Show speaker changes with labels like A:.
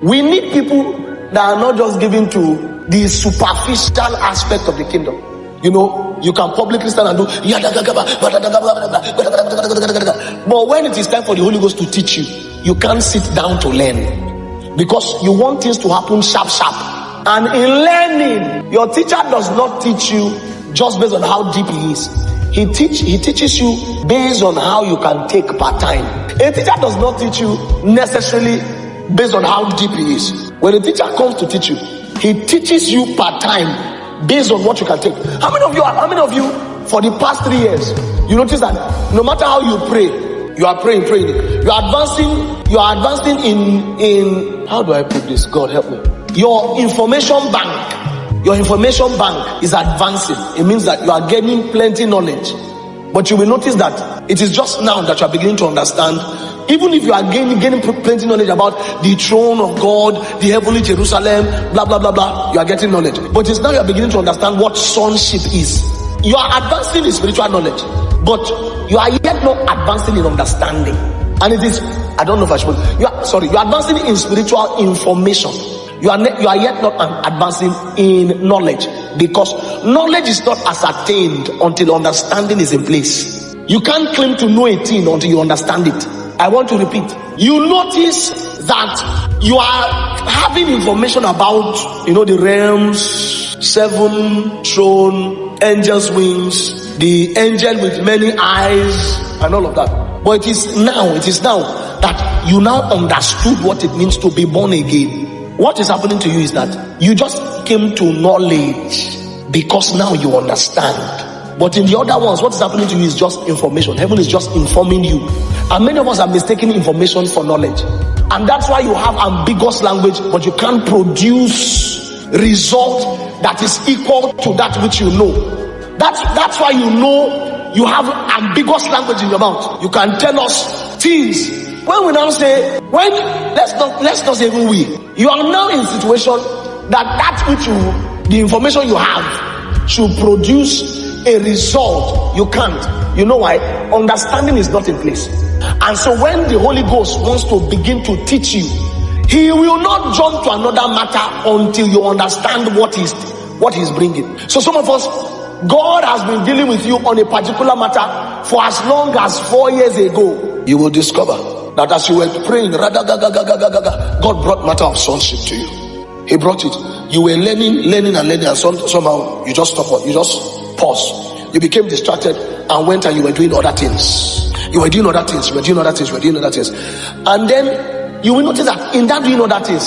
A: We need people that are not just given to the superficial aspect of the kingdom. You know, you can publicly stand and do, but when it is time for the Holy Ghost to teach you, you can't sit down to learn because you want things to happen sharp. And in learning, your teacher does not teach you just based on how deep he is. He teaches you based on how you can take part time. A teacher does not teach you necessarily based on how deep he is. When a teacher comes to teach you, he teaches you part time based on what you can take. How many of you for the past 3 years, you notice that no matter how you pray, you are praying, you are advancing in how do I put this? God help me. Your information bank is advancing. It means that you are gaining plenty knowledge. But you will notice that it is just now that you are beginning to understand. Even if you are gaining plenty knowledge about the throne of God, the heavenly Jerusalem, blah, blah, blah, blah, you are getting knowledge. But it's now you are beginning to understand what sonship is. You are advancing in spiritual knowledge, but you are yet not advancing in understanding. And it is, I don't know if I should, you are advancing in spiritual information. You are yet not advancing in knowledge, because knowledge is not ascertained until understanding is in place. You can't claim to know a thing until you understand it. I want to repeat. You notice that you are having information about, the realms, 7 throne, angels' wings, the angel with many eyes, and all of that. But it is now that you now understood what it means to be born again. What is happening to you is that you just came to knowledge because now you understand. But in the other ones, what is happening to you is just information. Heaven is just informing you. And many of us are mistaking information for knowledge. And that's why you have ambiguous language, but you can't produce result that is equal to that which you know. That's why you have ambiguous language in your mouth. You can tell us things. When we now say, let's not say even we. You are now in a situation that which the information you have should produce a result. You can't. You know why? Understanding is not in place. And so when the Holy Ghost wants to begin to teach you, he will not jump to another matter until you understand what he's bringing. So some of us, God has been dealing with you on a particular matter for as long as 4 years ago. You will discover that as you were praying, God brought matter of sonship to you. He brought it. You were learning, and somehow you just stopped. You just paused. You became distracted and went and you were doing other things. And then you will notice that in that doing other things,